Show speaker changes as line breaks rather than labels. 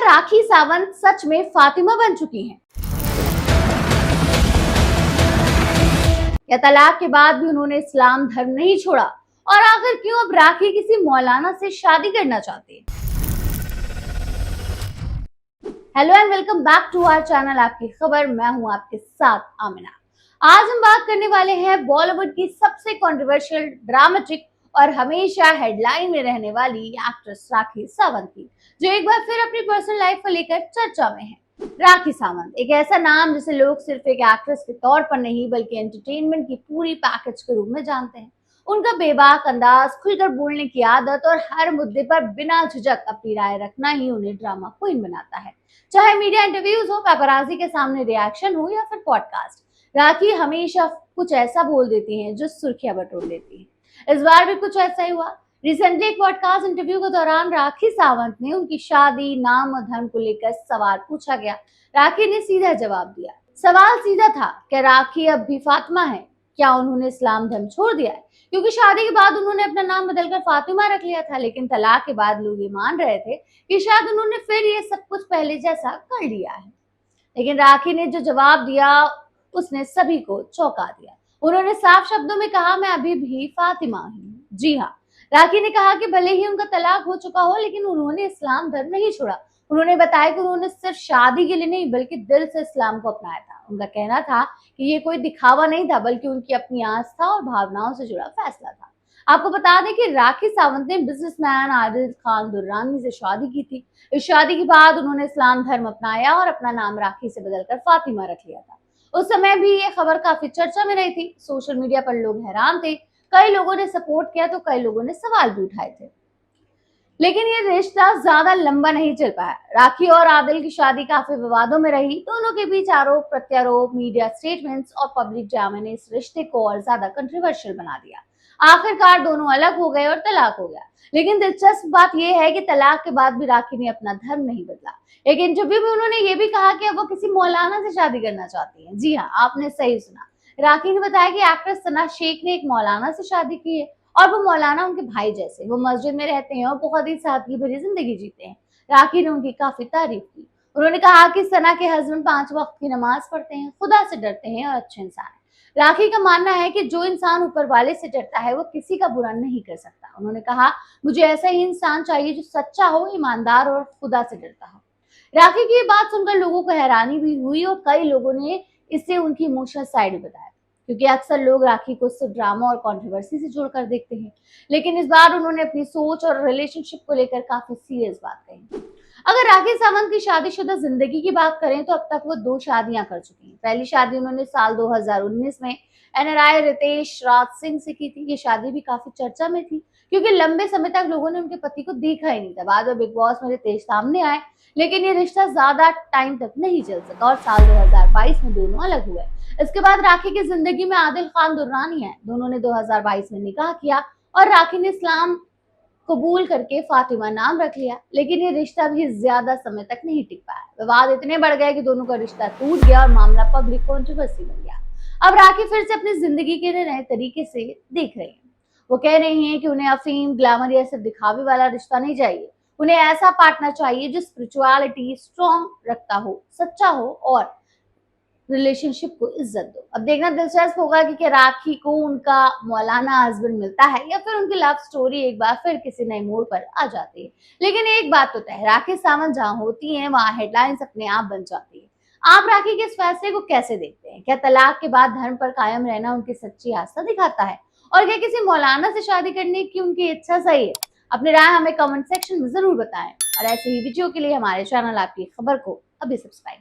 राखी सावंत सच में फातिमा बन चुकी हैं? या तलाक के बाद भी उन्होंने इस्लाम धर्म नहीं छोड़ा? और आखिर क्यों अब राखी किसी मौलाना से शादी करना चाहती है? Hello and welcome back to our channel आपकी खबर। मैं हूं आपके साथ आमिना। आज हम बात करने वाले हैं बॉलीवुड की सबसे कंट्रोवर्शियल, ड्रामेटिक और हमेशा हेडलाइन में रहने वाली एक्ट्रेस राखी सावंत की, जो एक बार फिर अपनी पर्सनल लाइफ को लेकर चर्चा में है। राखी सावंत एक ऐसा नाम जिसे लोग सिर्फ एक एक्ट्रेस के तौर पर नहीं बल्कि एंटरटेनमेंट की पूरी पैकेज के रूप में जानते हैं। उनका बेबाक अंदाज, खुलकर बोलने की आदत और हर मुद्दे पर बिना झिझक अपनी राय रखना ही उन्हें ड्रामा क्वीन बनाता है। चाहे मीडिया इंटरव्यूज हो, पेपराजी के सामने रिएक्शन हो या फिर पॉडकास्ट, राखी हमेशा कुछ ऐसा बोल देती हैं जो सुर्खियां बटोर लेती हैं। इस बार भी कुछ ऐसा ही हुआ। रिसेंटली एक पॉडकास्ट इंटरव्यू के दौरान राखी सावंत ने उनकी शादी, नाम और धर्म को लेकर सवाल पूछा गया। राखी ने सीधा जवाब दिया। सवाल सीधा था, क्या राखी अब भी फातिमा है? क्या उन्होंने इस्लाम धर्म छोड़ दिया है? क्योंकि शादी के बाद उन्होंने अपना नाम बदलकर फातिमा रख लिया था, लेकिन तलाक के बाद लोग ये मान रहे थे कि शायद उन्होंने फिर ये सब कुछ पहले जैसा कर लिया है। लेकिन राखी ने जो जवाब दिया उसने सभी को चौंका दिया। उन्होंने साफ शब्दों में कहा, मैं अभी भी फातिमा हूँ। जी हाँ, राखी ने कहा कि भले ही उनका तलाक हो चुका हो, लेकिन उन्होंने इस्लाम धर्म नहीं छोड़ा। उन्होंने बताया कि उन्होंने सिर्फ शादी के लिए नहीं बल्कि दिल से इस्लाम को अपनाया था। उनका कहना था कि ये कोई दिखावा नहीं था, बल्कि उनकी अपनी आस्था और भावनाओं से जुड़ा फैसला था। आपको बता दें कि राखी सावंत ने बिजनेसमैन आदिल खान दुर्रानी से शादी की थी। इस शादी के बाद उन्होंने इस्लाम धर्म अपनाया और अपना नाम राखी से बदलकर फातिमा रख लिया था। उस समय भी ये खबर काफी चर्चा में रही थी। सोशल मीडिया पर लोग हैरान थे। कई लोगों ने सपोर्ट किया तो कई लोगों ने सवाल भी उठाए थे। लेकिन ये रिश्ता ज्यादा लंबा नहीं चल पाया। राखी और आदिल की शादी काफी विवादों में रही। दोनों के बीच आरोप प्रत्यारोप, मीडिया स्टेटमेंट्स और पब्लिक ड्रामा ने इस रिश्ते को और ज्यादा कंट्रोवर्शियल बना दिया। आखिरकार दोनों अलग हो गए और तलाक हो गया। लेकिन दिलचस्प बात यह है कि तलाक के बाद भी राखी ने अपना धर्म नहीं बदला। एक इंटरव्यू में उन्होंने ये भी कहा कि अब वो किसी मौलाना से शादी करना चाहती हैं। जी हाँ, आपने सही सुना। राखी ने बताया कि एक्ट्रेस सना शेख ने एक मौलाना से शादी की है और वो मौलाना उनके भाई जैसे। वो मस्जिद में रहते हैं और बहुत ही सादगी भरी जिंदगी जीते हैं। राखी ने उनकी काफी तारीफ की। उन्होंने कहा कि सना के हस्बैंड 5 वक्त की नमाज पढ़ते हैं, खुदा से डरते हैं और अच्छे इंसान हैं। राखी का मानना है कि जो इंसान ऊपर वाले से डरता है वो किसी का बुरा नहीं कर सकता। उन्होंने कहा, मुझे ऐसा ही इंसान चाहिए जो सच्चा हो, ईमानदार और खुदा से डरता हो। राखी की ये बात सुनकर लोगों को हैरानी भी हुई और कई लोगों ने इससे उनकी इमोशनल साइड भी बताया, क्योंकि अक्सर लोग राखी को सिर्फ ड्रामा और कंट्रोवर्सी से जोड़कर देखते हैं। लेकिन इस बार उन्होंने अपनी सोच और रिलेशनशिप को लेकर काफी सीरियस बात कही। अगर राखी सावंत की शादीशुदा जिंदगी की बात करें तो अब तक वो 2 शादियां कर चुकी हैं। पहली शादी उन्होंने साल 2019 में एनआरआई रितेश राज सिंह से की थी। ये शादी भी काफी चर्चा में थी, क्योंकि लंबे समय तक लोगों ने उनके पति को देखा ही नहीं था। बाद में बिग बॉस में रितेश सामने आए, लेकिन ये रिश्ता ज्यादा टाइम तक नहीं चल सका और साल 2022 में दोनों अलग हुए। इसके बाद राखी की जिंदगी में आदिल खान दुर्रानी है। दोनों ने 2022 में निकाह किया और राखी ने इस्लाम कबूल करके फातिमा नाम रख लिया। लेकिन ये रिश्ता भी ज्यादा समय तक नहीं टिक पाया। विवाद इतने बढ़ गए कि दोनों का रिश्ता टूट गया और मामला पब्लिक कंट्रोवर्सी बन गया। अब राखी फिर से अपनी जिंदगी के नए तरीके से देख रही हैं। वो कह रही हैं कि उन्हें अफीम, ग्लैमर या सिर्फ दिखावे वाला रिश्ता नहीं चाहिए। उन्हें ऐसा पार्टनर चाहिए जो स्पिरिचुअलिटी स्ट्रॉन्ग रखता हो, सच्चा हो और रिलेशनशिप को इज्जत दो। अब देखना दिलचस्प होगा कि क्या राखी को उनका मौलाना हस्बैंड मिलता है या फिर उनकी लव स्टोरी एक बार फिर किसी नए मोड़ पर आ जाती है। लेकिन एक बात तो तय है, राखी सावंत जहां होती हैं वहां हेडलाइंस अपने आप बन जाती है। आप राखी के इस फैसले को कैसे देखते हैं? क्या तलाक के बाद धर्म पर कायम रहना उनकी सच्ची आस्था दिखाता है? और क्या किसी मौलाना से शादी करने की उनकी इच्छा सही है? अपनी राय हमें कमेंट सेक्शन में जरूर बताएं और ऐसे ही वीडियो के लिए हमारे चैनल आपकी खबर को अभी सब्सक्राइब